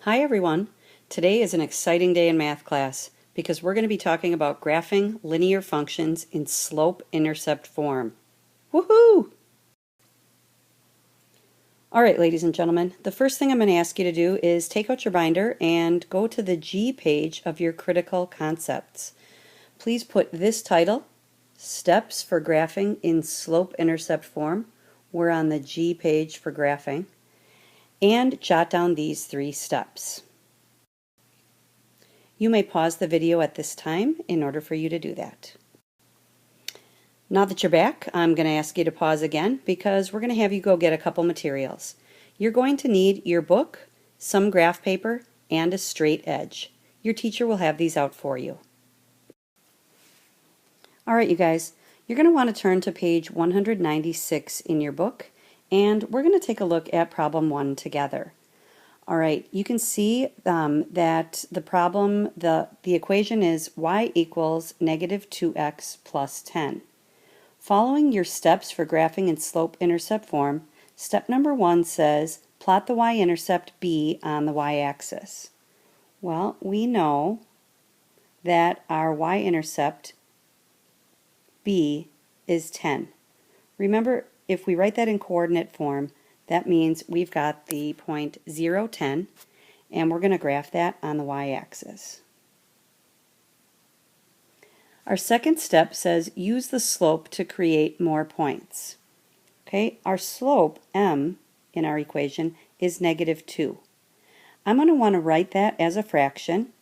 Hi everyone. Today is an exciting day in math class because we're going to be talking about graphing linear functions in slope-intercept form. Woohoo! Alright, ladies and gentlemen, the first thing I'm going to ask you to do is take out your binder and go to the G page of your critical concepts. Please put this title, Steps for Graphing in Slope-Intercept Form. We're on the G page for graphing. And jot down these 3 steps. You may pause the video at this time in order for you to do that. Now that you're back, I'm going to ask you to pause again because we're going to have you go get a couple materials. You're going to need your book, some graph paper, and a straight edge. Your teacher will have these out for you. Alright, you guys, you're going to want to turn to page 196 in your book, and we're going to take a look at problem 1 together. Alright, you can see that the problem, the equation is y equals negative 2x plus 10. Following your steps for graphing in slope-intercept form, step number 1 says plot the y-intercept b on the y-axis. Well, we know that our y-intercept b is 10. Remember, if we write that in coordinate form, that means we've got the point 0, 10, and we're going to graph that on the y-axis. Our second step says use the slope to create more points. Okay, our slope, m, in our equation is negative 2. I'm going to want to write that as a fraction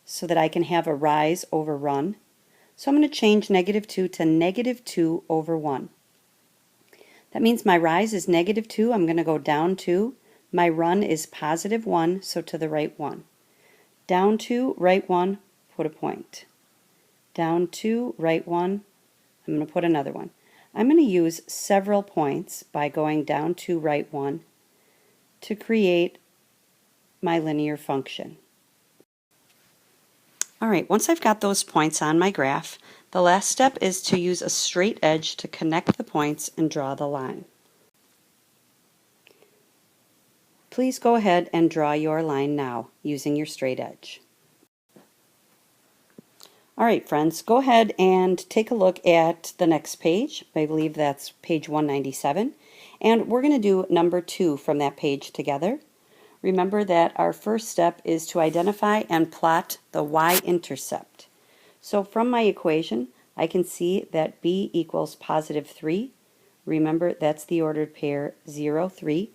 so that I can have a rise over run. So I'm going to change negative 2 to negative 2 over 1. That means my rise is negative 2, I'm going to go down 2. My run is positive 1, so to the right 1. Down 2, right 1, put a point. Down 2, right 1, I'm going to put another one. I'm going to use several points by going down 2, right 1 to create my linear function. Alright, once I've got those points on my graph, the last step is to use a straight edge to connect the points and draw the line. Please go ahead and draw your line now using your straight edge. Alright friends, go ahead and take a look at the next page. I believe that's page 197. And we're going to do number 2 from that page together. Remember that our first step is to identify and plot the y-intercept. So from my equation, I can see that b equals positive 3. Remember, that's the ordered pair 0, 3.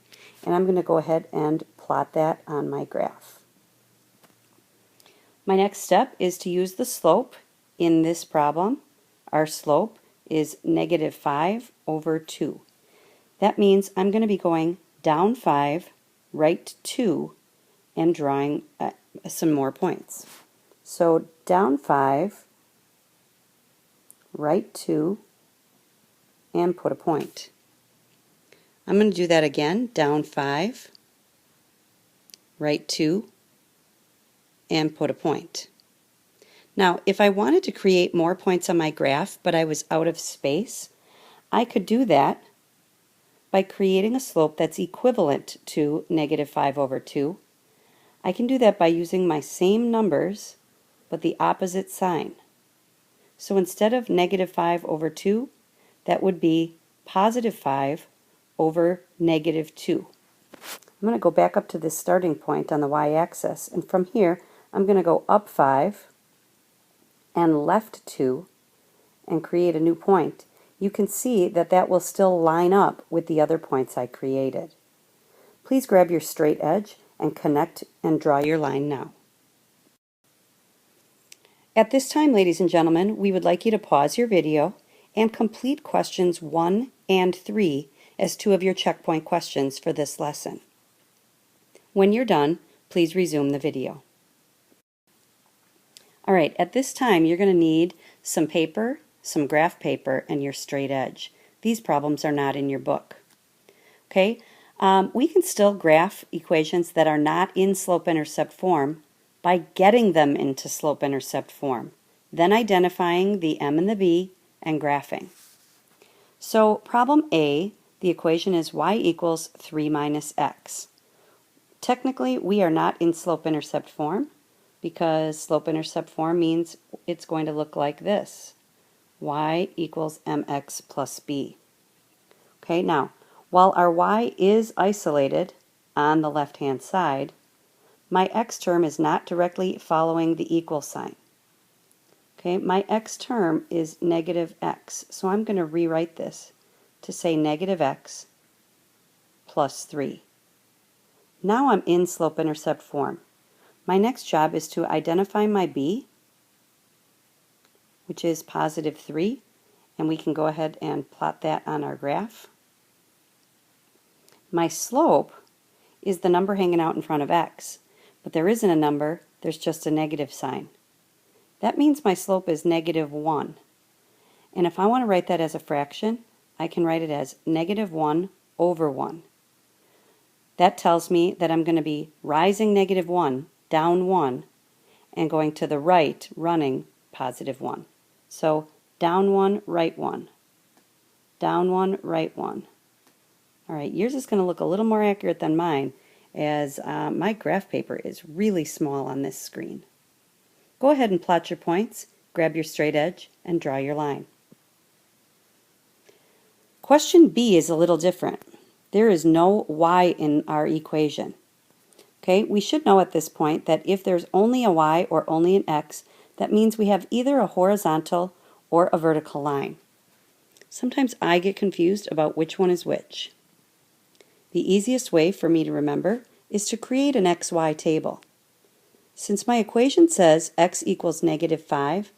And I'm going to go ahead and plot that on my graph. My next step is to use the slope in this problem. Our slope is negative 5 over 2. That means I'm going to be going down 5, right 2, and drawing some more points. So down 5, right 2, and put a point. I'm going to do that again, down 5, right 2, and put a point. Now, if I wanted to create more points on my graph, but I was out of space, I could do that by creating a slope that's equivalent to negative 5 over 2. I can do that by using my same numbers, but the opposite sign. So instead of negative 5 over 2, that would be positive 5 over negative 2. I'm going to go back up to this starting point on the y-axis, and from here I'm going to go up 5 and left 2 and create a new point. You can see that that will still line up with the other points I created. Please grab your straight edge and connect and draw your line now. At this time, ladies and gentlemen, we would like you to pause your video and complete questions 1 and 3 as 2 of your checkpoint questions for this lesson. When you're done, please resume the video. Alright, at this time you're going to need some paper, some graph paper, and your straight edge. These problems are not in your book. Okay, we can still graph equations that are not in slope-intercept form by getting them into slope-intercept form, then identifying the m and the b and graphing. So problem A, the equation is y equals 3 minus x. Technically, we are not in slope-intercept form because slope-intercept form means it's going to look like this. Y equals mx plus b. Okay, now, while our y is isolated on the left-hand side, my x term is not directly following the equal sign. Okay, my x term is negative x, so I'm going to rewrite this to say negative x plus 3. Now I'm in slope-intercept form. My next job is to identify my b, which is positive 3, and we can go ahead and plot that on our graph. My slope is the number hanging out in front of x, but there isn't a number, there's just a negative sign. That means my slope is negative 1. And if I want to write that as a fraction, I can write it as negative 1 over 1. That tells me that I'm going to be rising negative 1, down 1, and going to the right, running positive 1. So down 1, right 1. Down 1, right 1. All right, yours is going to look a little more accurate than mine, as my graph paper is really small on this screen. Go ahead and plot your points, grab your straight edge, and draw your line. Question B is a little different. There is no y in our equation. Okay, we should know at this point that if there's only a y or only an x, that means we have either a horizontal or a vertical line. Sometimes I get confused about which one is which. The easiest way for me to remember is to create an xy table. Since my equation says x equals negative 5,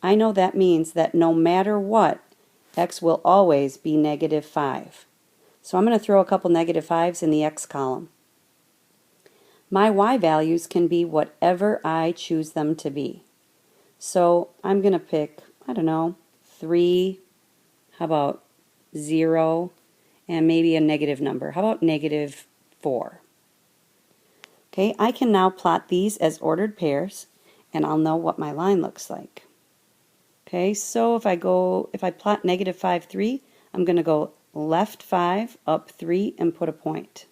I know that means that no matter what, x will always be negative 5. So I'm going to throw a couple negative 5s in the x column. My y values can be whatever I choose them to be. So I'm going to pick, I don't know, 3, how about 0, and maybe a negative number. How about negative 4? Okay, I can now plot these as ordered pairs, and I'll know what my line looks like. Okay, so if I plot negative 5, 3, I'm going to go left 5, up 3, and put a point.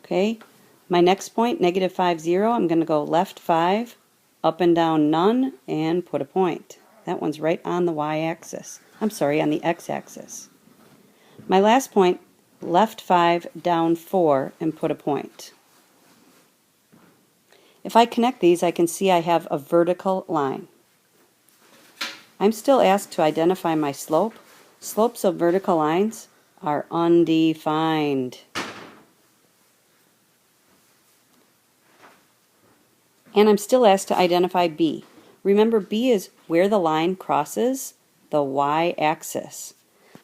Okay, my next point, negative 5, 0, I'm going to go left 5, up and down none, and put a point. That one's right on the y-axis. I'm sorry, on the x-axis. My last point, left 5, down 4, and put a point. If I connect these, I can see I have a vertical line. I'm still asked to identify my slope. Slopes of vertical lines are undefined. And I'm still asked to identify B. Remember, B is where the line crosses the y-axis.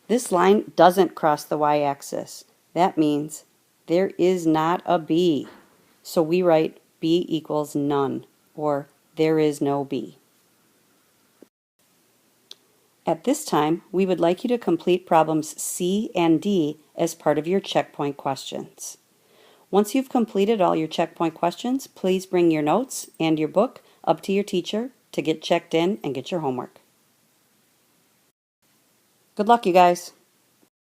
This line doesn't cross the y-axis. That means there is not a B. So we write B equals none, or there is no B. At this time, we would like you to complete problems C and D as part of your checkpoint questions. Once you've completed all your checkpoint questions, please bring your notes and your book up to your teacher to get checked in and get your homework. Good luck, you guys.